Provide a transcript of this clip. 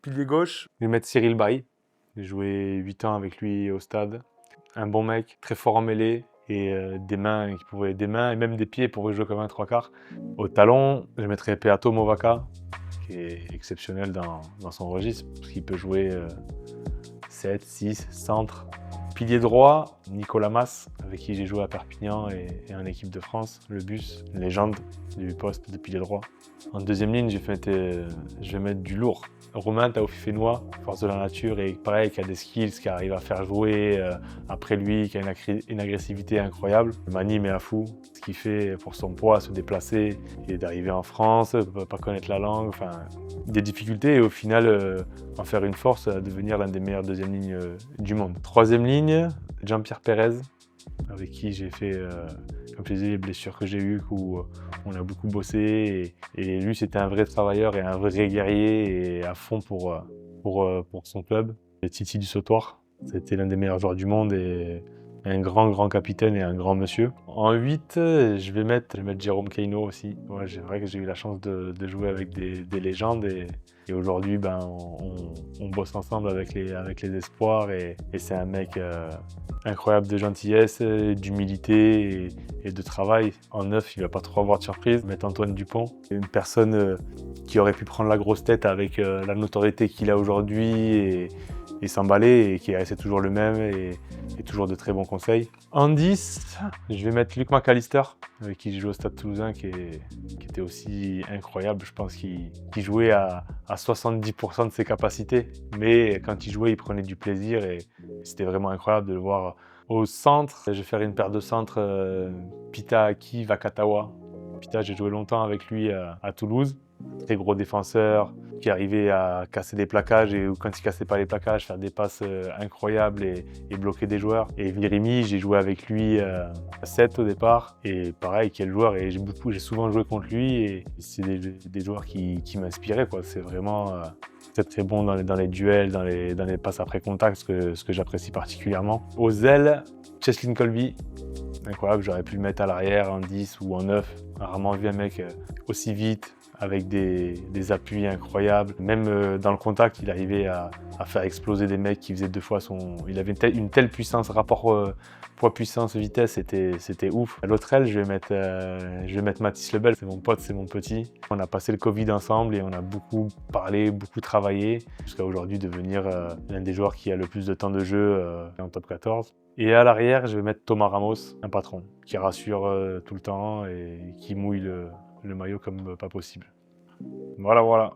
Pilier gauche, je vais mettre Cyril Baille. J'ai joué 8 ans avec lui au stade. Un bon mec, très fort en mêlée et des mains et même des pieds pour jouer comme un trois quarts. Au talon, je mettrais Peato Movaca, qui est exceptionnel dans son registre, parce qu'il peut jouer 7, 6, centre. Pilier droit, Nicolas Mas, avec qui j'ai joué à Perpignan et en équipe de France. Le bus, une légende du poste de pilier droit. En deuxième ligne, je vais mettre du lourd. Romain Taofifénois, force de la nature, et pareil, qui a des skills, qui arrive à faire jouer après lui, qui a une agressivité incroyable. Il m'anime et à fou. Ce qu'il fait pour son poids, se déplacer, et d'arriver en France, pas connaître la langue, enfin, des difficultés, et au final, en faire une force, à devenir l'un des meilleurs deuxième lignes du monde. Troisième ligne, Jean-Pierre Pérez, avec qui j'ai fait, comme je disais, les blessures que j'ai eues, où on a beaucoup bossé. Et lui, c'était un vrai travailleur et un vrai guerrier et à fond pour son club. Et Titi du Sautoir, c'était l'un des meilleurs joueurs du monde et un grand capitaine et un grand monsieur. En 8, je vais mettre Jérôme Kaino aussi. Ouais, c'est vrai que j'ai eu la chance de jouer avec des légendes et aujourd'hui, ben, on bosse ensemble avec les espoirs et c'est un mec incroyable de gentillesse, d'humilité et de travail. En 9, il va pas trop avoir de surprise. Mettre Antoine Dupont, une personne qui aurait pu prendre la grosse tête avec la notoriété qu'il a aujourd'hui et s'emballer et qui est resté toujours le même et toujours de très bons conseils. En 10, je vais mettre Luc McAllister, avec qui j'ai joué au Stade Toulousain, qui était aussi incroyable. Je pense qu'il jouait à 70% de ses capacités, mais quand il jouait, il prenait du plaisir et c'était vraiment incroyable de le voir. Au centre, je vais faire une paire de centres Pita Aki Vakatawa. Pita, j'ai joué longtemps avec lui à Toulouse. Très gros défenseur qui arrivait à casser des plaquages et quand il cassait pas les plaquages, faire des passes incroyables et bloquer des joueurs. Et Virimi, j'ai joué avec lui à 7 au départ et pareil, quel joueur, et j'ai souvent joué contre lui et c'est des joueurs qui m'inspiraient, quoi. C'est vraiment très bon dans les duels, dans les passes après contact, ce que j'apprécie particulièrement. Aux ailes, Cheslin Colby, incroyable, j'aurais pu le mettre à l'arrière en 10 ou en 9. Rarement vu un mec aussi vite, avec des appuis incroyables. Même dans le contact, il arrivait à faire exploser des mecs qui faisaient 2 fois son... Il avait une telle puissance, rapport poids-puissance-vitesse, c'était ouf. À l'autre aile, je vais mettre Mathis Lebel, c'est mon pote, c'est mon petit. On a passé le Covid ensemble et on a beaucoup parlé, beaucoup travaillé, jusqu'à aujourd'hui devenir l'un des joueurs qui a le plus de temps de jeu en top 14. Et à l'arrière, je vais mettre Thomas Ramos, un patron, qui rassure tout le temps et qui mouille le maillot comme pas possible. Voilà.